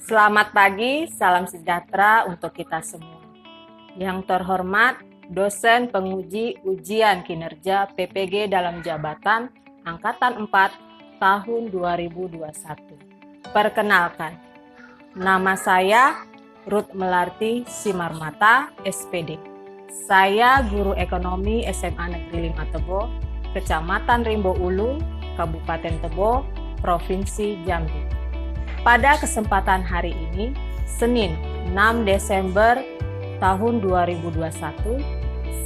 Selamat pagi, salam sejahtera untuk kita semua. Yang terhormat, dosen penguji ujian kinerja PPG dalam jabatan Angkatan 4 tahun 2021. Perkenalkan, nama saya Ruth Melarti Simarmata, SPD. Saya guru ekonomi SMA Negeri 5 Tebo, Kecamatan Rimbo Ulu, Kabupaten Tebo, Provinsi Jambi. Pada kesempatan hari ini, Senin 6 Desember tahun 2021,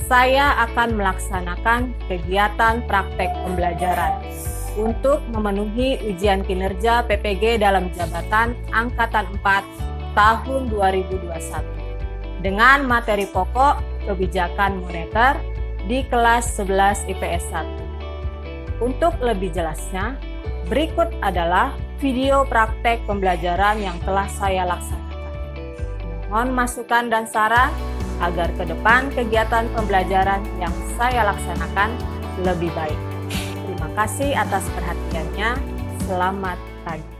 saya akan melaksanakan kegiatan praktek pembelajaran untuk memenuhi ujian kinerja PPG dalam jabatan Angkatan 4 tahun 2021 dengan materi pokok kebijakan moneter di kelas 11 IPS 1. Untuk lebih jelasnya, berikut adalah video praktek pembelajaran yang telah saya laksanakan. Mohon masukan dan saran agar ke depan kegiatan pembelajaran yang saya laksanakan lebih baik. Terima kasih atas perhatiannya. Selamat pagi.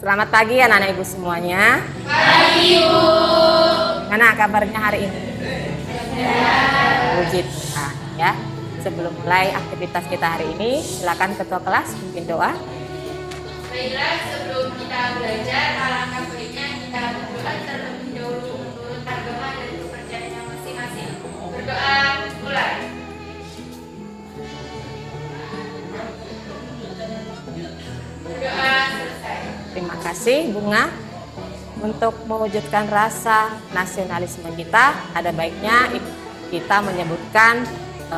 Selamat pagi anak-anak ibu semuanya. Pagi Ibu. Gimana kabarnya hari ini? Puji Tuhan ya. Sebelum mulai aktivitas kita hari ini, silakan ketua kelas pimpin doa. Baiklah, sebelum kita belajar, alangkah baiknya kita berdoa terlebih dahulu menurut agama dan kepercayaan masing-masing. Berdoa mulai. Berdoa selesai. Terima kasih Bunga. Untuk mewujudkan rasa nasionalisme kita, ada baiknya kita menyebutkan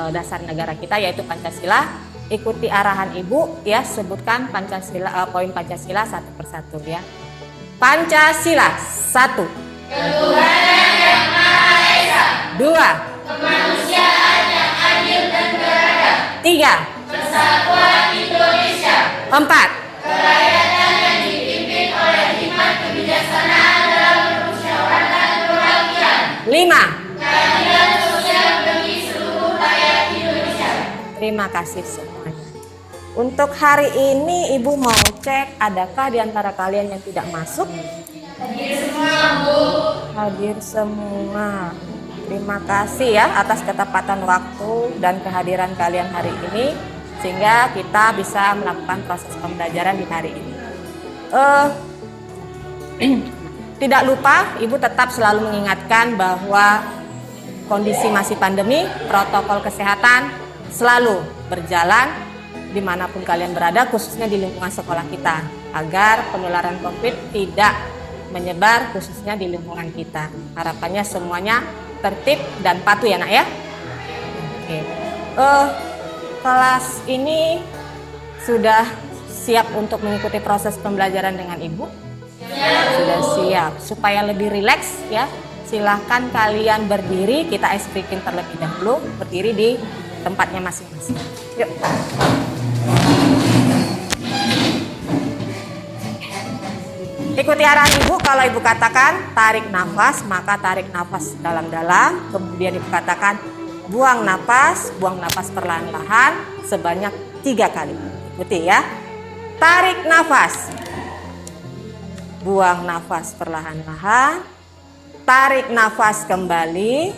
dasar negara kita yaitu Pancasila. Ikuti arahan Ibu ya, sebutkan Pancasila, poin Pancasila satu persatu ya. Pancasila 1. Ketuhanan yang Maha Esa. 2. Kemanusiaan yang adil dan beradab. 3. Persatuan Indonesia. 4. Kerakyatan yang dipimpin oleh hikmat kebijaksanaan dalam permusyawaratan perwakilan. 5. Keadilan sosial bagi seluruh rakyat Indonesia. Terima kasih semuanya. Untuk hari ini Ibu mau cek adakah di antara kalian yang tidak masuk? Hadir semua, Bu. Hadir semua. Terima kasih ya atas ketepatan waktu dan kehadiran kalian hari ini sehingga kita bisa melakukan proses pembelajaran di hari ini. Tidak lupa, Ibu tetap selalu mengingatkan bahwa kondisi masih pandemi, protokol kesehatan selalu berjalan dimanapun kalian berada, khususnya di lingkungan sekolah kita, agar penularan COVID tidak menyebar khususnya di lingkungan kita. Harapannya semuanya tertib dan patuh ya nak ya. Oke. Kelas ini sudah siap untuk mengikuti proses pembelajaran dengan Ibu? Sudah siap. Supaya lebih rileks ya, silahkan kalian berdiri, kita ice breaking terlebih dahulu, berdiri di tempatnya masing-masing. Yuk. Ikuti arahan Ibu. Kalau Ibu katakan tarik nafas, maka tarik nafas dalam-dalam. Kemudian Ibu katakan buang nafas perlahan-lahan sebanyak 3 kali. Ikuti ya. Tarik nafas. Buang nafas perlahan-lahan. Tarik nafas kembali.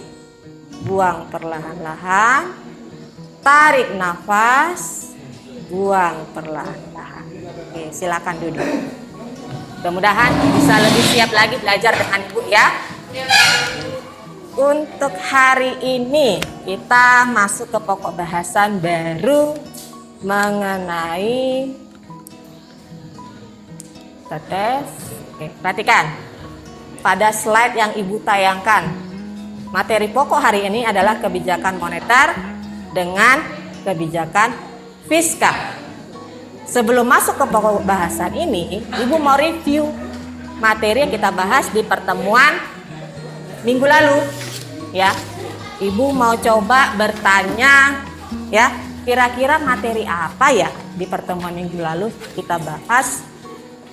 Buang perlahan-lahan. Tarik nafas. Buang perlahan-lahan. Oke, silakan duduk. Mudah-mudahan bisa lebih siap lagi belajar dengan Ibu ya. Untuk hari ini kita masuk ke pokok bahasan baru mengenai tetes. Oke, perhatikan. Pada slide yang Ibu tayangkan, materi pokok hari ini adalah kebijakan moneter dengan kebijakan fiskal. Sebelum masuk ke pokok bahasan ini, Ibu mau review materi yang kita bahas di pertemuan minggu lalu. Ya, Ibu mau coba bertanya, ya, kira-kira materi apa ya di pertemuan minggu lalu kita bahas.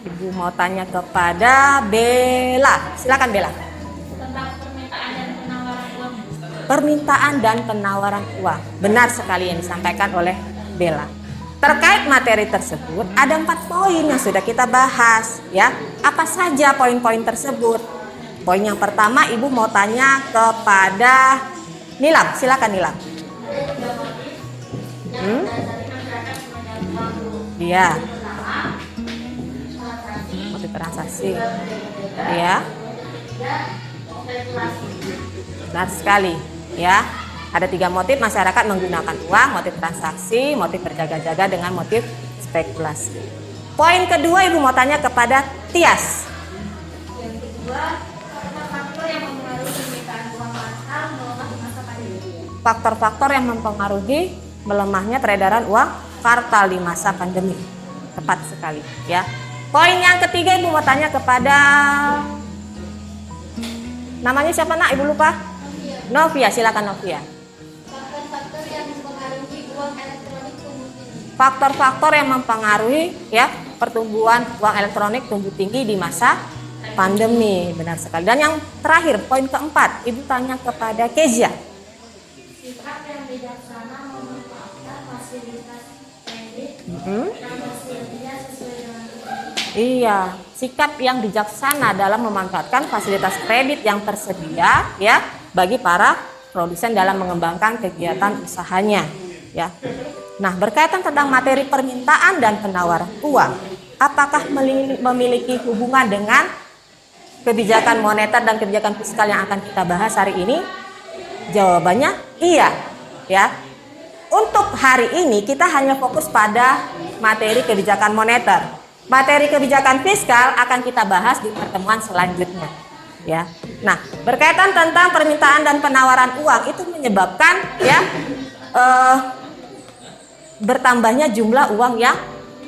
Ibu mau tanya kepada Bella. Silakan Bella. Tentang permintaan dan penawaran uang. Permintaan dan penawaran uang. Benar sekali yang disampaikan oleh Bella. Terkait materi tersebut ada 4 poin yang sudah kita bahas ya. Apa saja poin-poin tersebut? Poin yang pertama Ibu mau tanya kepada Nilam. Silakan Nilam. Iya. Motif transaksi. Iya. Benar sekali ya. Ada 3 motif masyarakat menggunakan uang, motif transaksi, motif berjaga-jaga dengan motif spekulasi. Poin kedua Ibu mau tanya kepada Tias. Yang kedua, faktor yang mempengaruhi permintaan uang mahal melemah di masa pandemi. Faktor-faktor yang mempengaruhi melemahnya peredaran uang kartal di masa pandemi. Tepat sekali ya. Poin yang ketiga Ibu mau tanya kepada, namanya siapa nak? Ibu lupa. Novia, silakan Novia. Faktor-faktor yang mempengaruhi uang elektronik tumbuh tinggi. Faktor-faktor yang mempengaruhi ya pertumbuhan uang elektronik tumbuh tinggi di masa pandemi. Benar sekali. Dan yang terakhir, poin keempat, Ibu tanya kepada Kezia. Sikap yang bijaksana memanfaatkan fasilitas kredit yang tersedia sesuai dengan kebutuhan. Iya, sikap yang bijaksana dalam memanfaatkan fasilitas kredit yang tersedia ya bagi para produsen dalam mengembangkan kegiatan usahanya ya. Nah, berkaitan tentang materi permintaan dan penawaran uang, apakah memiliki hubungan dengan kebijakan moneter dan kebijakan fiskal yang akan kita bahas hari ini? Jawabannya iya ya. Untuk hari ini kita hanya fokus pada materi kebijakan moneter. Materi kebijakan fiskal akan kita bahas di pertemuan selanjutnya ya. Nah, berkaitan tentang permintaan dan penawaran uang itu menyebabkan ya bertambahnya jumlah uang yang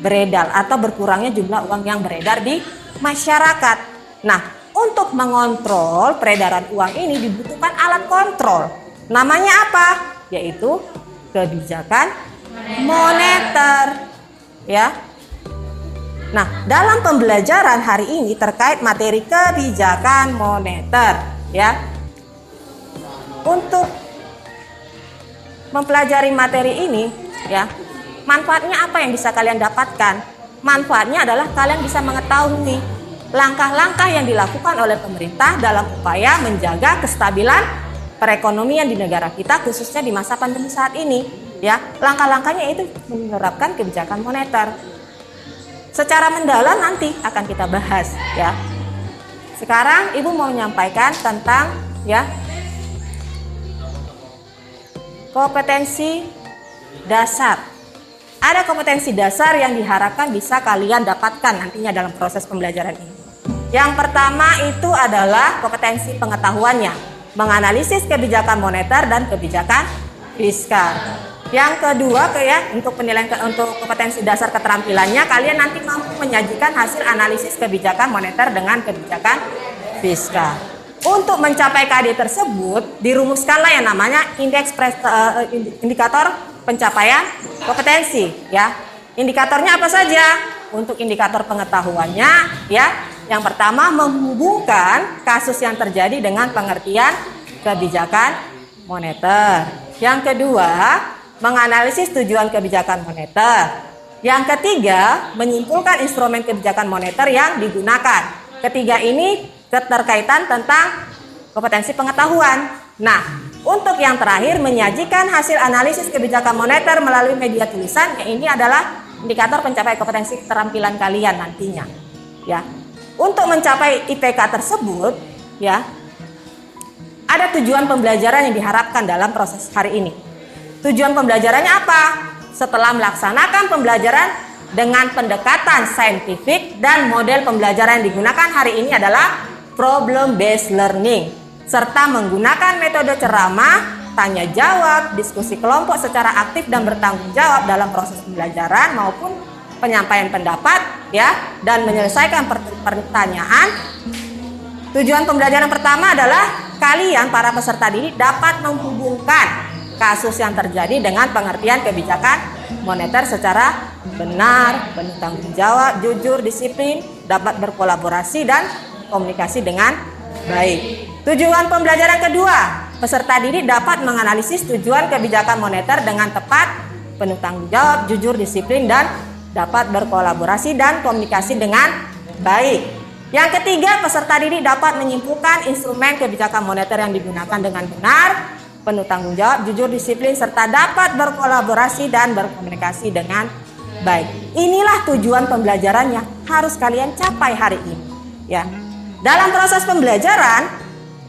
beredar atau berkurangnya jumlah uang yang beredar di masyarakat. Nah, untuk mengontrol peredaran uang ini dibutuhkan alat kontrol. Namanya apa? Yaitu kebijakan moneter ya. Nah, dalam pembelajaran hari ini terkait materi kebijakan moneter ya. Untuk mempelajari materi ini ya, manfaatnya apa yang bisa kalian dapatkan? Manfaatnya adalah kalian bisa mengetahui langkah-langkah yang dilakukan oleh pemerintah dalam upaya menjaga kestabilan perekonomian di negara kita khususnya di masa pandemi saat ini ya. Langkah-langkahnya itu menerapkan kebijakan moneter. Secara mendalam nanti akan kita bahas ya. Sekarang Ibu mau menyampaikan tentang ya kompetensi dasar. Ada kompetensi dasar yang diharapkan bisa kalian dapatkan nantinya dalam proses pembelajaran ini. Yang pertama itu adalah kompetensi pengetahuannya, menganalisis kebijakan moneter dan kebijakan fiskal. Yang kedua untuk penilaian untuk kompetensi dasar keterampilannya, kalian nanti mampu menyajikan hasil analisis kebijakan moneter dengan kebijakan fiskal. Untuk mencapai KD tersebut, dirumuskanlah yang namanya indikator pencapaian kompetensi, ya. Indikatornya apa saja? Untuk indikator pengetahuannya, ya. Yang pertama, menghubungkan kasus yang terjadi dengan pengertian kebijakan moneter. Yang kedua, menganalisis tujuan kebijakan moneter. Yang ketiga, menyimpulkan instrumen kebijakan moneter yang digunakan. Ketiga ini keterkaitan tentang kompetensi pengetahuan. Nah, untuk yang terakhir, menyajikan hasil analisis kebijakan moneter melalui media tulisan. Ini adalah indikator pencapaian kompetensi keterampilan kalian nantinya. Ya, untuk mencapai IPK tersebut, ya, ada tujuan pembelajaran yang diharapkan dalam proses hari ini. Tujuan pembelajarannya apa? Setelah melaksanakan pembelajaran dengan pendekatan saintifik dan model pembelajaran yang digunakan hari ini adalah problem based learning, serta menggunakan metode ceramah, tanya jawab, diskusi kelompok secara aktif dan bertanggung jawab dalam proses pembelajaran maupun penyampaian pendapat, ya, dan menyelesaikan pertanyaan. Tujuan pembelajaran pertama adalah kalian para peserta didik dapat menghubungkan kasus yang terjadi dengan pengertian kebijakan moneter secara benar, penuh tanggung jawab, jujur, disiplin, dapat berkolaborasi dan komunikasi dengan baik. Tujuan pembelajaran kedua, peserta didik dapat menganalisis tujuan kebijakan moneter dengan tepat, penuh tanggung jawab, jujur, disiplin, dan dapat berkolaborasi dan komunikasi dengan baik. Yang ketiga, peserta didik dapat menyimpulkan instrumen kebijakan moneter yang digunakan dengan benar, penuh tanggung jawab, jujur, disiplin, serta dapat berkolaborasi dan berkomunikasi dengan baik. Inilah tujuan pembelajaran yang harus kalian capai hari ini, ya. Dalam proses pembelajaran,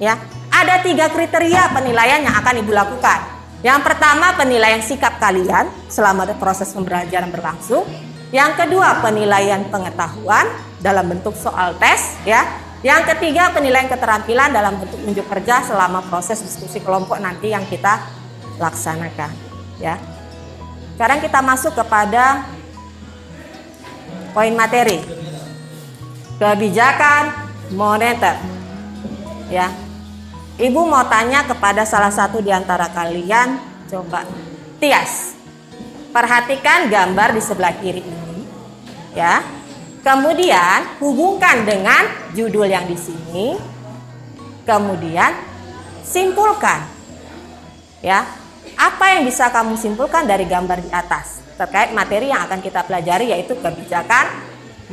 ya, ada 3 kriteria penilaian yang akan Ibu lakukan. Yang pertama, penilaian sikap kalian selama proses pembelajaran berlangsung. Yang kedua, penilaian pengetahuan dalam bentuk soal tes, ya. Yang ketiga, penilaian keterampilan dalam bentuk unjuk kerja selama proses diskusi kelompok nanti yang kita laksanakan, ya. Sekarang kita masuk kepada poin materi. Kebijakan moneter, ya. Ibu mau tanya kepada salah satu di antara kalian, coba Tias, perhatikan gambar di sebelah kiri ini, ya. Kemudian hubungkan dengan judul yang di sini. Kemudian simpulkan, ya. Apa yang bisa kamu simpulkan dari gambar di atas terkait materi yang akan kita pelajari, yaitu kebijakan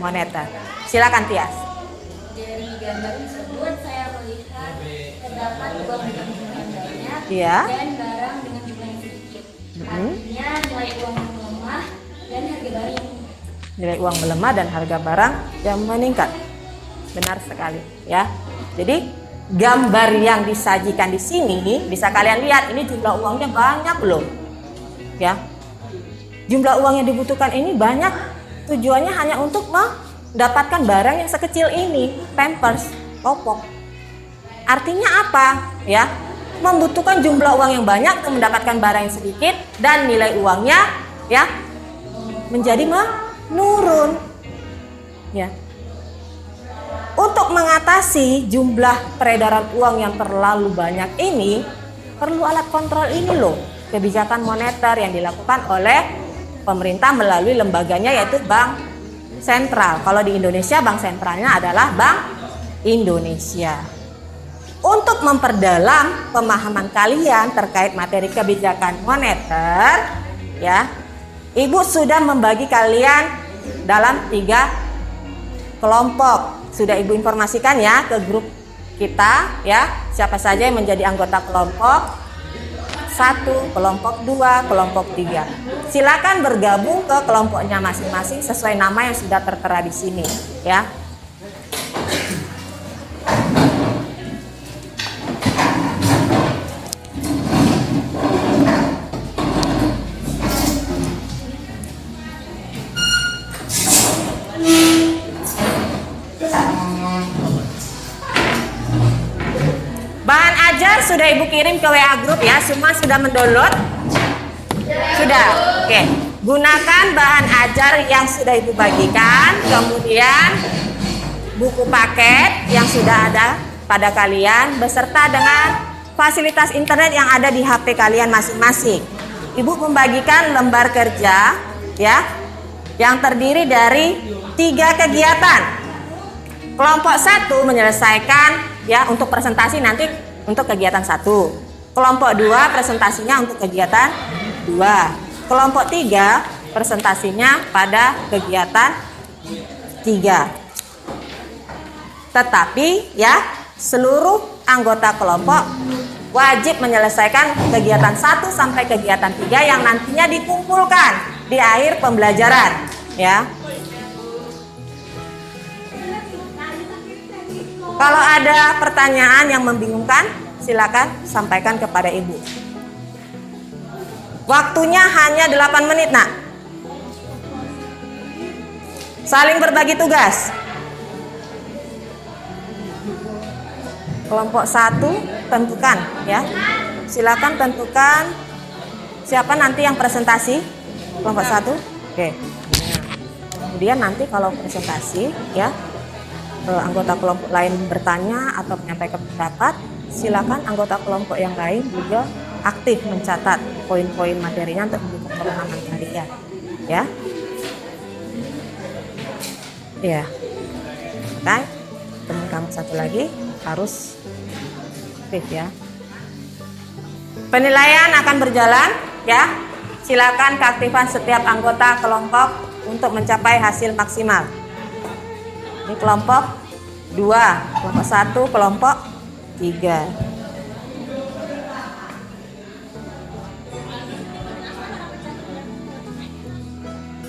moneter. Silakan Tias. Dari gambar tersebut saya melihat terdapat uang dengan jumlah yang banyak, Iya. dan barang dengan jumlah yang sedikit. Artinya nilai uang melemah dan harga barang. Nilai uang melemah dan harga barang yang meningkat. Benar sekali, ya. Jadi gambar yang disajikan di sini bisa kalian lihat, ini jumlah uangnya banyak loh, ya. Jumlah uang yang dibutuhkan ini banyak, tujuannya hanya untuk mendapatkan barang yang sekecil ini, pampers, popok. Artinya apa, ya? Membutuhkan jumlah uang yang banyak untuk mendapatkan barang yang sedikit dan nilai uangnya, ya, menjadi menurun, ya. Untuk mengatasi jumlah peredaran uang yang terlalu banyak ini, perlu alat kontrol ini loh, kebijakan moneter yang dilakukan oleh pemerintah melalui lembaganya, yaitu Bank Sentral. Kalau di Indonesia, bank sentralnya adalah Bank Indonesia. Untuk memperdalam pemahaman kalian terkait materi kebijakan moneter, ya, Ibu sudah membagi kalian dalam 3 kelompok. Sudah Ibu informasikan ya ke grup kita, ya, siapa saja yang menjadi anggota kelompok 1, kelompok 2, kelompok 3. Silakan bergabung ke kelompoknya masing-masing sesuai nama yang sudah tertera di sini, ya. Ibu kirim ke WA grup ya. Semua sudah mendownload? Sudah. Oke. Gunakan bahan ajar yang sudah Ibu bagikan, kemudian buku paket yang sudah ada pada kalian beserta dengan fasilitas internet yang ada di HP kalian masing-masing. Ibu membagikan lembar kerja ya yang terdiri dari 3 kegiatan. Kelompok 1 menyelesaikan ya untuk presentasi nanti untuk kegiatan 1. Kelompok 2 presentasinya untuk kegiatan 2. Kelompok 3 presentasinya pada kegiatan 3. Tetapi ya seluruh anggota kelompok wajib menyelesaikan kegiatan 1 sampai kegiatan 3 yang nantinya dikumpulkan di akhir pembelajaran ya. Kalau ada pertanyaan yang membingungkan, silakan sampaikan kepada Ibu. Waktunya hanya 8 menit, Nak. Saling berbagi tugas. Kelompok 1 tentukan ya. Silakan tentukan siapa nanti yang presentasi. Kelompok 1. Oke. Kemudian nanti kalau presentasi ya, anggota kelompok lain bertanya atau menyampaikan pendapat, silakan anggota kelompok yang lain juga aktif mencatat poin-poin materinya untuk mendukung pemahaman kalian ya. Ya. Oke. Teman kamu satu lagi harus aktif ya. Penilaian akan berjalan ya. Silakan keaktifan setiap anggota kelompok untuk mencapai hasil maksimal. Ini kelompok 2, kelompok 1, kelompok 3.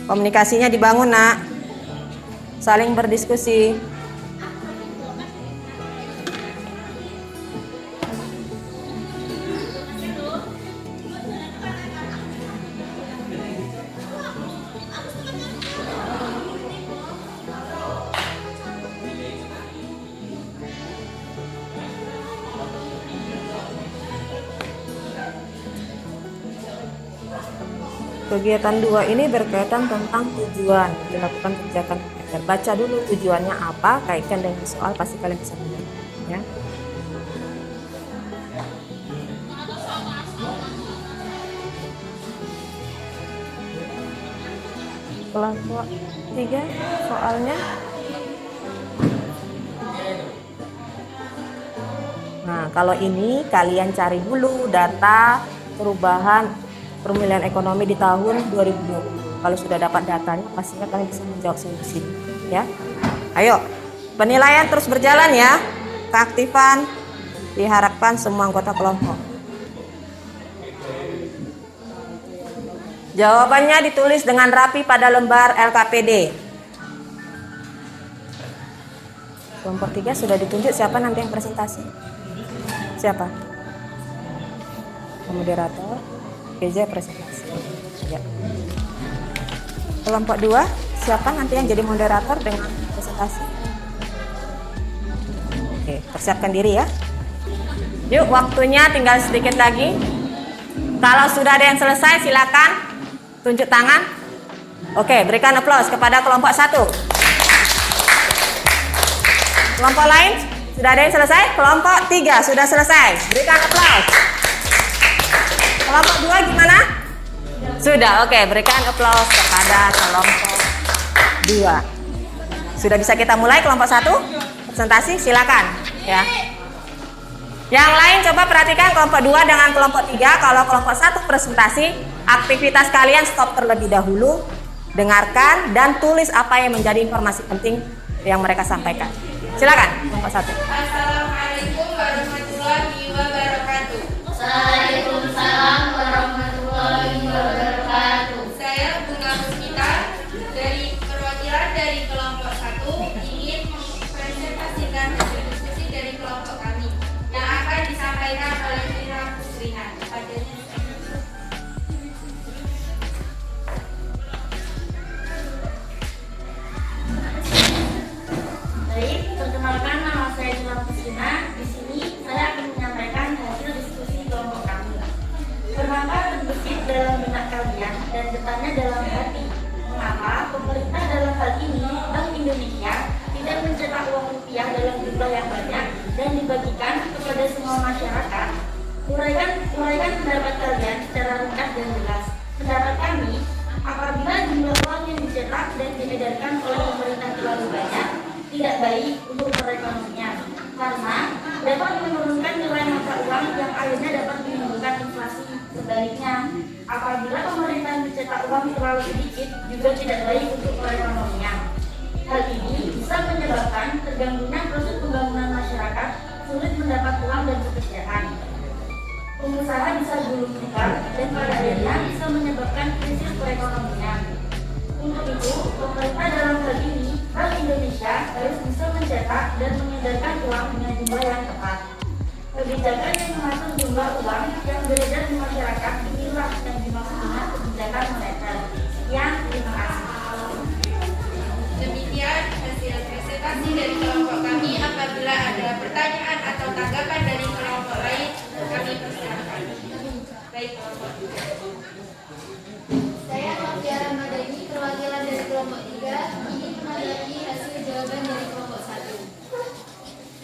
Komunikasinya dibangun, Nak. Saling berdiskusi. Kegiatan 2 ini berkaitan tentang tujuan dilakukan kegiatan belajar. Baca dulu tujuannya apa, kaitkan dengan soal, pasti kalian bisa menjawab ya. Kelompok 3 soalnya. Nah, kalau ini kalian cari dulu data perubahan permulihan ekonomi di tahun 2020. Kalau sudah dapat datanya, pastinya kalian bisa menjawab solusi ya. Ayo, penilaian terus berjalan ya. Keaktifan diharapkan semua anggota kelompok. Jawabannya ditulis dengan rapi pada lembar LKPD. Kelompok 3 sudah ditunjuk, siapa nanti yang presentasi? Siapa? Moderator. PJ presentasi ya. Kelompok 2 siapa nanti yang jadi moderator dengan presentasi? Oke, persiapkan diri ya. Yuk, waktunya tinggal sedikit lagi. Kalau sudah ada yang selesai silakan tunjuk tangan. Oke, berikan aplaus kepada kelompok 1. Kelompok lain sudah ada yang selesai? Kelompok 3 sudah selesai, berikan aplaus. Kelompok 2 gimana? Sudah, oke. Berikan aplaus kepada kelompok 2. Sudah bisa kita mulai kelompok 1? Presentasi, silakan ya. Yang lain coba perhatikan kelompok 2 dengan kelompok 3. Kalau kelompok 1 presentasi, aktivitas kalian stop terlebih dahulu, dengarkan dan tulis apa yang menjadi informasi penting yang mereka sampaikan. Silakan kelompok 1. Assalamualaikum warahmatullahi wabarakatuh. Waalaikumsalam warahmatullahi wabarakatuh. Saya Bunga Puspita dari perwakilan dari kelompok 1 ingin mempresentasikan hasil diskusi dari kelompok kami yang akan disampaikan oleh Rina Pusrina. Baik, perkenalkan nama saya Bunga Puspita. Di sini saya akan menyampaikan hasil diskusi terbesit dalam benak kalian dan bertanya dalam hati, mengapa pemerintah dalam hal ini Bank Indonesia tidak mencetak uang rupiah dalam jumlah yang banyak dan dibagikan kepada semua masyarakat? Uraikan pendapat kalian secara ringkas dan jelas. Pendapat kami, apabila jumlah uang yang dicetak dan diedarkan oleh pemerintah terlalu banyak, tidak baik untuk perekonomian, karena dapat menurunkan nilai mata uang yang akhirnya dapat menimbulkan inflasi. Sebaliknya, apabila pemerintah mencetak uang terlalu sedikit, juga tidak baik untuk perekonomian. Hal ini bisa menyebabkan terganggunya proses pembangunan masyarakat, sulit mendapat uang dan pekerjaan. Pengusaha bisa gulung tikar dan pada akhirnya bisa menyebabkan krisis perekonomian. Untuk itu, pemerintah dalam hal ini, Bank Indonesia harus bisa mencetak dan mengedarkan uang dengan jumlah yang tepat. Kebijakan yang mengatur jumlah uang yang beredar di masyarakat inilah yang dimaksud dengan kebijakan moneter. Sekian, terima kasih. Demikian hasil presentasi dari kelompok kami. Apabila ada pertanyaan atau tanggapan dari kelompok lain, kami persilakan. Baik, kelompok 3. Saya Novia Ramadhani, perwakilan dari kelompok 3, ingin menanggapi hasil jawaban dari kelompok 1.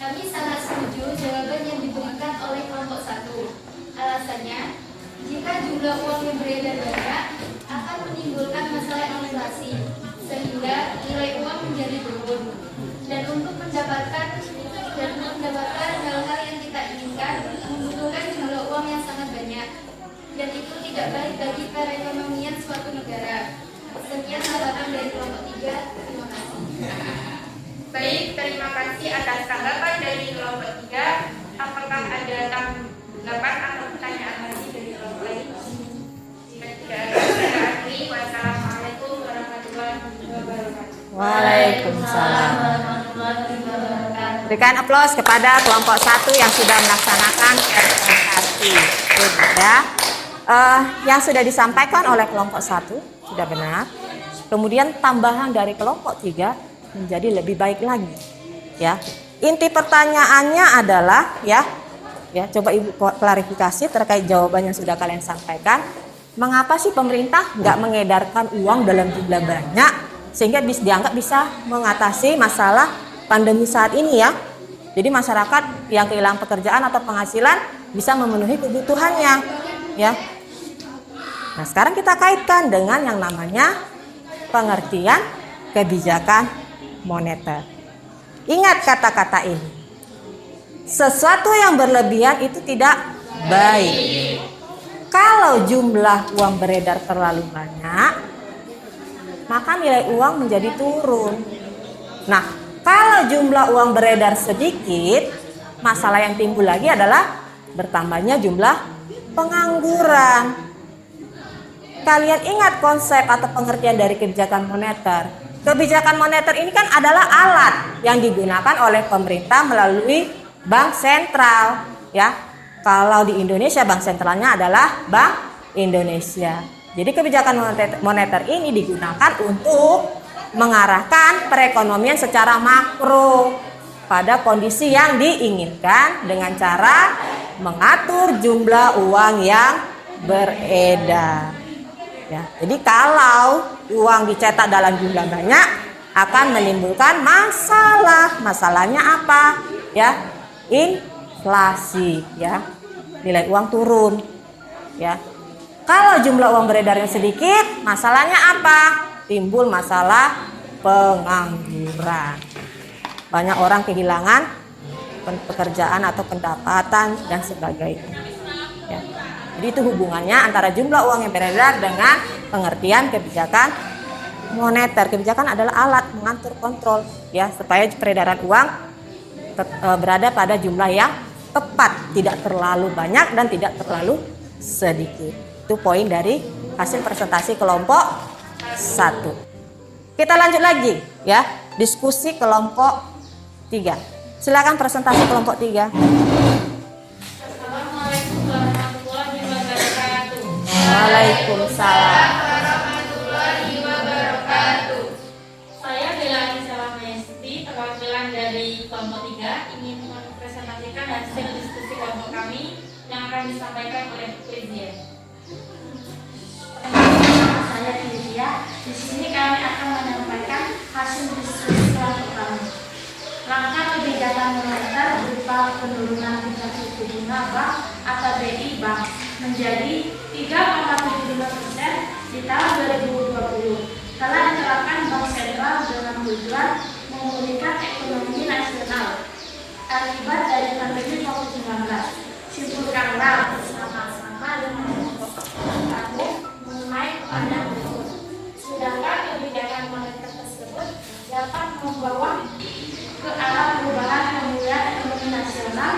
Kami sangat setuju jawaban yang diberikan oleh kelompok 1. Alasannya, jika jumlah uang yang beredar banyak akan menimbulkan masalah inflasi, sehingga nilai uang menjadi turun. Dan untuk mendapatkan hal-hal yang kita inginkan membutuhkan jumlah uang yang sangat banyak. Dan itu tidak baik bagi perekonomian suatu negara. Sekian tanggapan dari kelompok 3. Terima kasih. Baik, terima kasih atas tanggapan dari kelompok 3. Apakah ada tanggapan atau pertanyaan lagi dari kelompok lain? Jika tidak ada, kita akhiri. Wassalamualaikum warahmatullahi wabarakatuh. Waalaikumsalam. Berikan aplaus kepada kelompok 1 yang sudah melaksanakan presentasi. Ya. Yang sudah disampaikan oleh kelompok 1 sudah benar. Kemudian tambahan dari kelompok 3 menjadi lebih baik lagi. Ya. Inti pertanyaannya adalah ya coba Ibu klarifikasi terkait jawaban yang sudah kalian sampaikan. Mengapa sih pemerintah nggak mengedarkan uang dalam jumlah banyak sehingga dianggap bisa mengatasi masalah pandemi saat ini ya? Jadi masyarakat yang kehilangan pekerjaan atau penghasilan bisa memenuhi kebutuhannya, ya. Nah, sekarang kita kaitkan dengan yang namanya pengertian kebijakan moneter. Ingat kata-kata ini. Sesuatu yang berlebihan itu tidak baik. Kalau jumlah uang beredar terlalu banyak, maka nilai uang menjadi turun. Nah, kalau jumlah uang beredar sedikit, masalah yang timbul lagi adalah bertambahnya jumlah pengangguran. Kalian ingat konsep atau pengertian dari kebijakan moneter. Kebijakan moneter ini kan adalah alat yang digunakan oleh pemerintah melalui bank sentral, ya. Kalau di Indonesia bank sentralnya adalah Bank Indonesia. Jadi kebijakan moneter ini digunakan untuk mengarahkan perekonomian secara makro pada kondisi yang diinginkan dengan cara mengatur jumlah uang yang beredar. Ya, jadi kalau uang dicetak dalam jumlah banyak akan menimbulkan masalah. Masalahnya apa? Ya, inflasi, ya. Nilai uang turun, ya. Kalau jumlah uang beredarnya sedikit, masalahnya apa? Timbul masalah pengangguran. Banyak orang kehilangan pekerjaan atau pendapatan dan sebagainya. Ya. Jadi itu hubungannya antara jumlah uang yang beredar dengan pengertian kebijakan moneter. Kebijakan adalah alat mengatur kontrol, ya, supaya peredaran uang berada pada jumlah yang tepat, tidak terlalu banyak dan tidak terlalu sedikit. Itu poin dari hasil presentasi kelompok 1. Kita lanjut lagi, ya, diskusi kelompok 3. Silakan presentasi kelompok 3. Assalamualaikum warahmatullahi wabarakatuh. Waalaikumsalam. Warahmatullahi wabarakatuh. Saya Bella Anissa Lamesti, perwakilan dari kelompok 3, ingin mempresentasikan hasil diskusi kelompok kami yang akan disampaikan oleh Presiden. moneter berupa penurunan tingkat suku bunga bank atau BI Bank menjadi 3,75% di tahun 2020 telah diterapkan Bank Sentral dengan tujuan memulihkan ekonomi nasional akibat dari pandemi COVID-19. Simpulkanlah bersama-sama dengan kamu mengenai keadaan berikut. Sedangkan kebijakan moneter tersebut dapat membawa ke arah perubahan pemulihan ekonomi nasional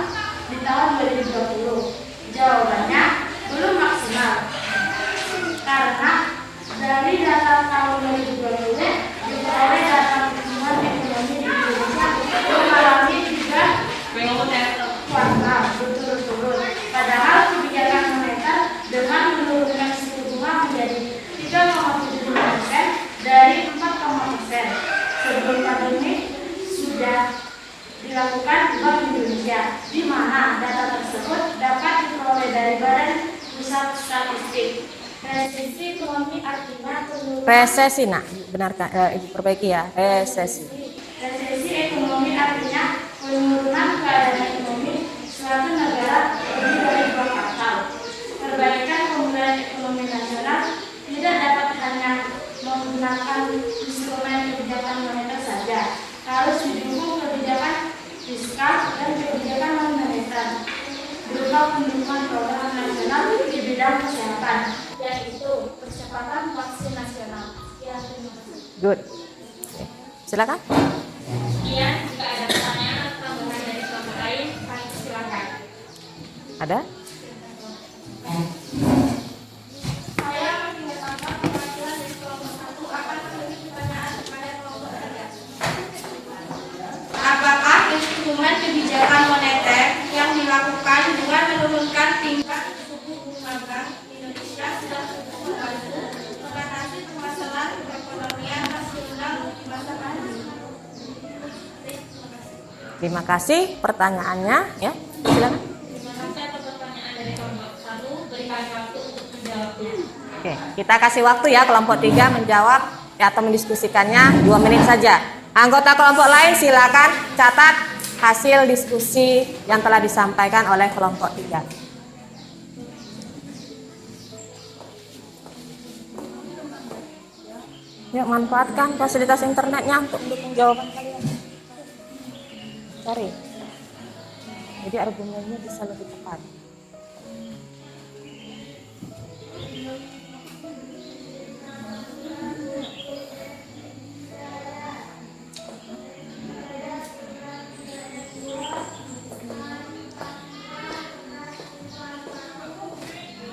di tahun 2020. Jawabannya belum maksimal. Karena dari data tahun 2020 diperoleh data pertumbuhan ekonomi di Indonesia mengalami 3 kuartal berturut-turut. Padahal kebijakan moneter dengan menurunkan suku bunga menjadi 3,75% dari 4,% sebelum pandemi sudah dilakukan Bank Indonesia, di mana data tersebut dapat diperoleh dari Badan Pusat Statistik. Resesi ekonomi artinya penurunan. Resesi, nak, benarkah? Ibu perbaiki ya, resesi. Resesi ekonomi artinya penurunan keadaan ekonomi suatu negara lebih dari 2 kuartal. Perbaikan pemulihan ekonomi nasional tidak dapat hanya menggunakan instrumen kebijakan moneter saja, harus didukung kebijakan fiskal dan kebijakan moneter berupa pendukungan program nasional di bidang kesehatan, yaitu percepatan vaksin nasional. Ya, terima kasih. Good. Oke. Silakan. Sekian, jika ada pertanyaan atau tambahan dari kelompok lain, kami silakan. Ada? Saya memperkenalkan perwakilan dari kelompok 1 akan memberi pertanyaan kepada kelompok 3. Apakah instrumen kebijakan moneter yang dilakukan dengan menurunkan tingkat suku bunga bank Indonesia sudah cukup membantu mengatasi permasalahan perekonomian nasional di masa pandemi? Terima kasih pertanyaannya, ya. Silakan. Terima kasih atas pertanyaan dari kelompok 1. Berikan waktu untuk menjawabnya. Oke, kita kasih waktu ya kelompok 3 menjawab ya, atau mendiskusikannya 2 menit saja. Anggota kelompok lain silakan catat hasil diskusi yang telah disampaikan oleh kelompok 3. Yuk, manfaatkan fasilitas internetnya untuk mendukung jawaban kalian. Cari. Jadi argumennya bisa lebih tepat.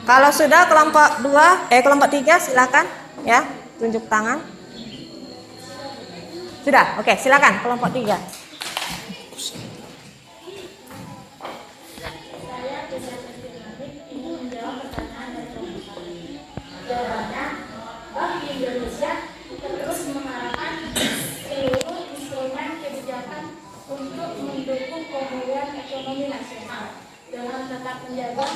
Kalau sudah kelompok 3 silakan ya, tunjuk tangan. Sudah, oke, silakan kelompok 3. Jawabannya, Bank Indonesia terus mengarahkan seluruh instrumen kebijakan untuk mendukung pemulihan ekonomi nasional dengan tetap menjaga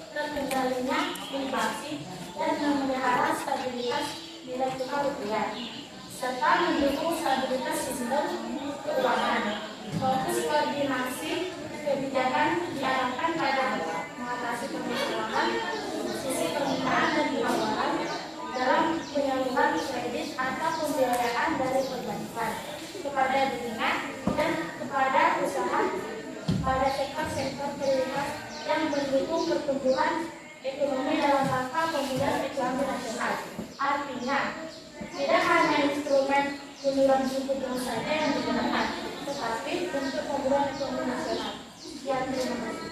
terkendalinya inflasi dan memelihara stabilitas nilai tukar rupiah serta mendukung stabilitas sistem keuangan. Fokus koordinasi kebijakan diarahkan pada mengatasi permasalahan sisi permintaan dan penawaran dalam penyaluran kredit atau pembiayaan dari perbankan kepada dunia dan kepada usaha pada sektor-sektor prioritas yang mendukung pertumbuhan ekonomi dalam rangka pemulihan ekonomi nasional. Artinya, tidak hanya instrumen penurunan suku bunga saja yang digunakan, tetapi untuk pemulihan ekonomi nasional. Sekian, terima kasih.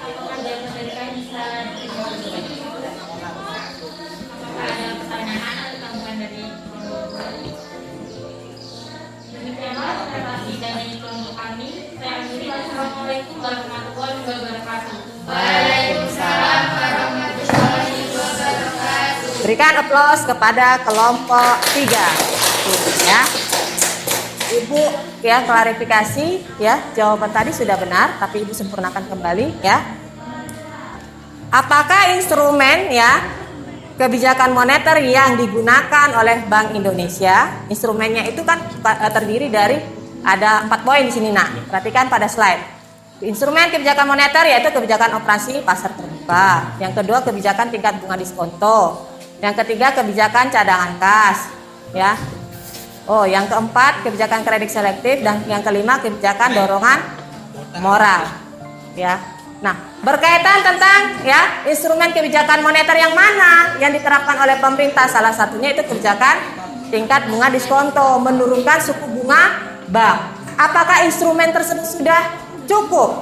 Apakah jawaban dari kami bisa dijawab? Apakah ada pertanyaan atau tambahan dari kelompok? Demikianlah presentasi dari kelompok kami. Saya akhiri. Wassalamualaikum warahmatullahi wabarakatuh. Waalaikumsalam warahmatullahi wabarakatuh. Berikan aplaus kepada kelompok 3. Ya. Ibu ya klarifikasi ya, jawaban tadi sudah benar tapi Ibu sempurnakan kembali ya. Apakah instrumen ya kebijakan moneter yang digunakan oleh Bank Indonesia, instrumennya itu kan terdiri dari Ada 4 poin di sini, nak. Perhatikan pada slide. Instrumen kebijakan moneter yaitu kebijakan operasi pasar terbuka. Yang kedua, kebijakan tingkat bunga diskonto. Yang ketiga, kebijakan cadangan kas, ya. Oh, yang keempat, kebijakan kredit selektif, dan yang kelima, kebijakan dorongan moral, ya. Nah, berkaitan tentang ya instrumen kebijakan moneter yang mana yang diterapkan oleh pemerintah, salah satunya itu kebijakan tingkat bunga diskonto, menurunkan suku bunga bank. Apakah instrumen tersebut sudah cukup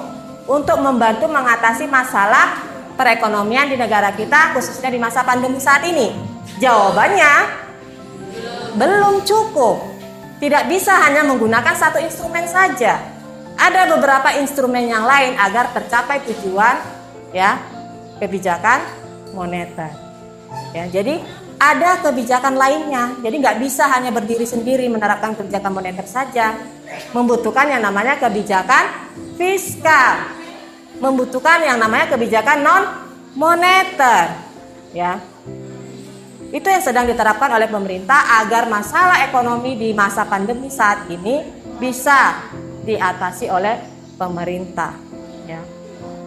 untuk membantu mengatasi masalah perekonomian di negara kita, khususnya di masa pandemi saat ini? Jawabannya belum cukup. Tidak bisa hanya menggunakan satu instrumen saja. Ada beberapa instrumen yang lain agar tercapai tujuan ya kebijakan moneter. Ya, jadi ada kebijakan lainnya. Jadi nggak bisa hanya berdiri sendiri menerapkan kebijakan moneter saja. Membutuhkan yang namanya kebijakan fiskal. Membutuhkan yang namanya kebijakan non moneter. Ya. Itu yang sedang diterapkan oleh pemerintah agar masalah ekonomi di masa pandemi saat ini bisa diatasi oleh pemerintah, ya.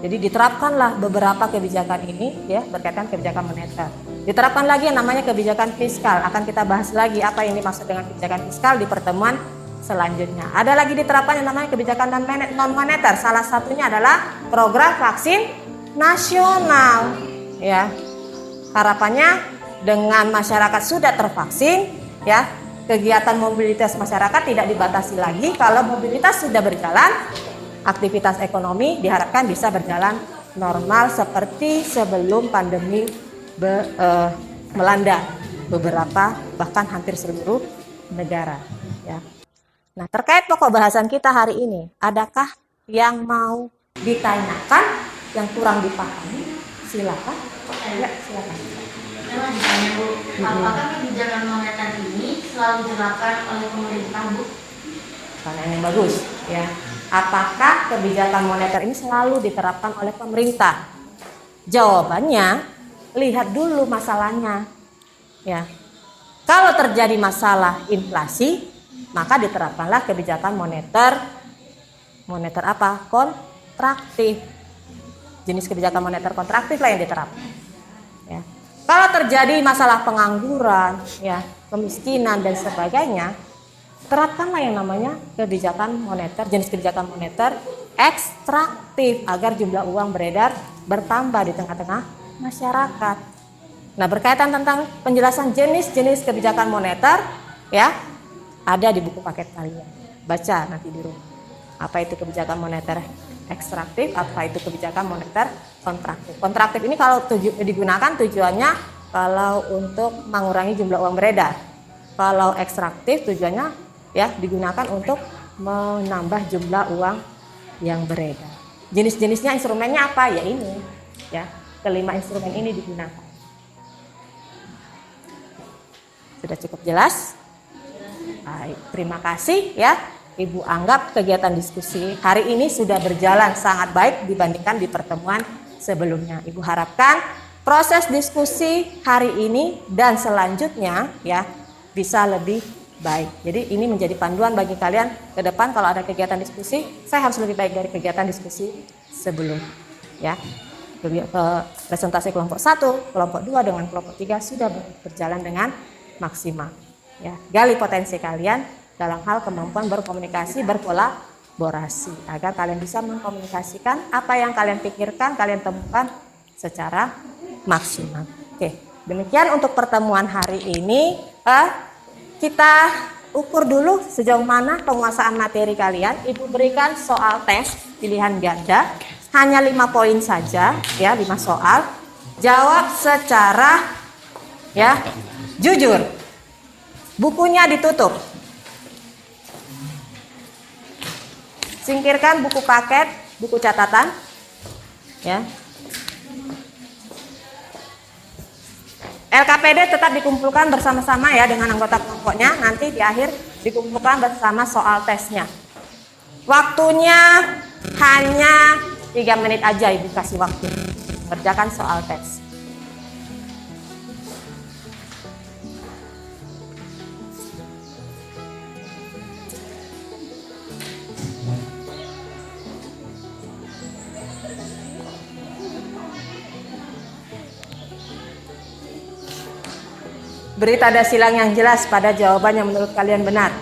Jadi diterapkanlah beberapa kebijakan ini, ya, berkaitan kebijakan moneter. Diterapkan lagi yang namanya kebijakan fiskal. Akan kita bahas lagi apa yang dimaksud dengan kebijakan fiskal di pertemuan selanjutnya. Ada lagi diterapkan yang namanya kebijakan non moneter. Salah satunya adalah program vaksin nasional, ya. Harapannya dengan masyarakat sudah tervaksin, ya, kegiatan mobilitas masyarakat tidak dibatasi lagi. Kalau mobilitas sudah berjalan, aktivitas ekonomi diharapkan bisa berjalan normal seperti sebelum pandemi melanda beberapa bahkan hampir seluruh negara, ya. Nah, terkait pokok bahasan kita hari ini, adakah yang mau ditanyakan yang kurang dipahami? Silakan. Ya, silakan. Saya ditanya, Bu, apakah kebijakan moneter ini selalu diterapkan oleh pemerintah, Bu? Pertanyaan yang bagus, ya. Apakah kebijakan moneter ini selalu diterapkan oleh pemerintah? Jawabannya, lihat dulu masalahnya, ya. Kalau terjadi masalah inflasi, maka diterapkanlah kebijakan moneter. Moneter apa? Kontraktif. Jenis kebijakan moneter kontraktif lah yang diterapkan, ya. Kalau terjadi masalah pengangguran, ya, kemiskinan dan sebagainya, terapkanlah yang namanya kebijakan moneter, jenis kebijakan moneter ekstraktif agar jumlah uang beredar bertambah di tengah-tengah masyarakat. Nah, berkaitan tentang penjelasan jenis-jenis kebijakan moneter, ya, ada di buku paket kalian. Baca nanti di rumah. Apa itu kebijakan moneter ekstraktif, apa itu kebijakan moneter kontraktif. Kontraktif ini kalau digunakan tujuannya kalau untuk mengurangi jumlah uang beredar. Kalau ekstraktif tujuannya ya digunakan untuk menambah jumlah uang yang beredar. Jenis-jenisnya instrumennya apa? Ya ini, ya, kelima instrumen ini digunakan. Sudah cukup jelas? Baik, terima kasih ya. Ibu anggap kegiatan diskusi hari ini sudah berjalan sangat baik dibandingkan di pertemuan sebelumnya. Ibu harapkan proses diskusi hari ini dan selanjutnya ya bisa lebih baik. Jadi ini menjadi panduan bagi kalian ke depan kalau ada kegiatan diskusi, saya harus lebih baik dari kegiatan diskusi sebelum ya. Presentasi kelompok 1, kelompok 2 dengan kelompok 3 sudah berjalan dengan maksimal. Ya, gali potensi kalian dalam hal kemampuan berkomunikasi, berkolaborasi agar kalian bisa mengkomunikasikan apa yang kalian pikirkan, kalian temukan secara maksimal. Oke, demikian untuk pertemuan hari ini. Kita ukur dulu sejauh mana penguasaan materi kalian. Ibu berikan soal tes pilihan ganda, hanya 5 poin saja, ya, 5 soal. Jawab secara ya jujur. Bukunya ditutup. Singkirkan buku paket, buku catatan, ya. LKPD tetap dikumpulkan bersama-sama ya dengan anggota kelompoknya. Nanti di akhir dikumpulkan bersama soal tesnya. Waktunya hanya 3 menit aja Ibu kasih waktu. Kerjakan soal tes. Beri tanda silang yang jelas pada jawaban yang menurut kalian benar.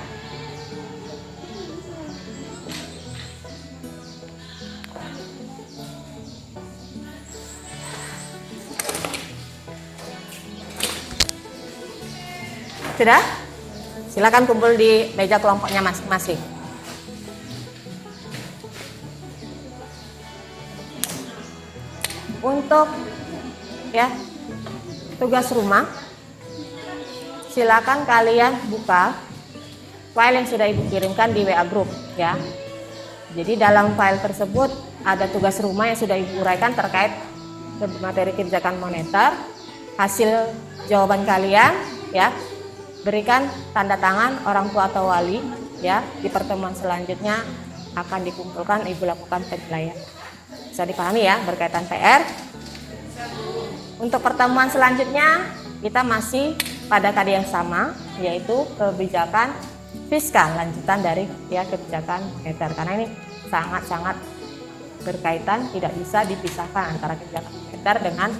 Sudah? Silakan kumpul di meja kelompoknya masing-masing. Untuk tugas rumah, silakan kalian buka file yang sudah Ibu kirimkan di WA group ya. Jadi dalam file tersebut ada tugas rumah yang sudah Ibu uraikan terkait materi kebijakan moneter. Hasil jawaban kalian ya, berikan tanda tangan orang tua atau wali ya. Di pertemuan selanjutnya akan dikumpulkan, Ibu lakukan penilaian. Bisa dipahami ya berkaitan PR. Untuk pertemuan selanjutnya kita masih pada kade yang sama, yaitu kebijakan fiskal lanjutan dari kebijakan moneter, karena ini sangat-sangat berkaitan, tidak bisa dipisahkan antara kebijakan moneter dengan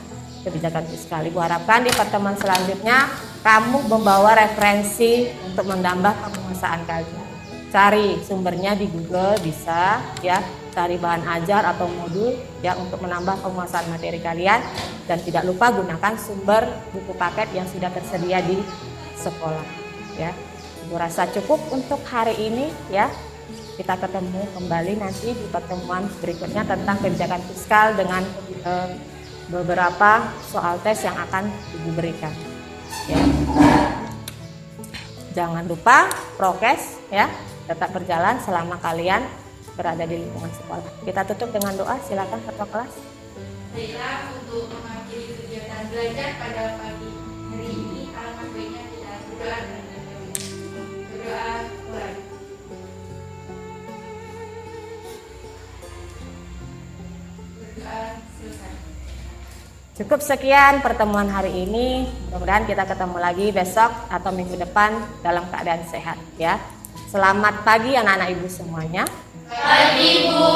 kebijakan fiskal. Ibu harapkan di pertemuan selanjutnya kamu membawa referensi untuk menambah penguasaan kalian. Cari sumbernya di Google bisa ya, cari bahan ajar atau modul ya untuk menambah penguasaan materi kalian, dan tidak lupa gunakan sumber buku paket yang sudah tersedia di sekolah ya. Ibu rasa cukup untuk hari ini ya. Kita ketemu kembali nanti di pertemuan berikutnya tentang kebijakan fiskal dengan beberapa soal tes yang akan Ibu berikan ya. Jangan lupa prokes ya, tetap berjalan selama kalian berada di lingkungan sekolah. Kita tutup dengan doa, silakan ketua kelas. Baiklah, untuk mengakhiri kegiatan belajar pada pagi hari ini, alangkah baiknya kita berdoa terlebih dahulu. Berdoa mulai. Berdoa selesai. Cukup sekian pertemuan hari ini. Mudah-mudahan kita ketemu lagi besok atau minggu depan dalam keadaan sehat ya. Selamat pagi anak-anak Ibu semuanya. Pagi, Bu.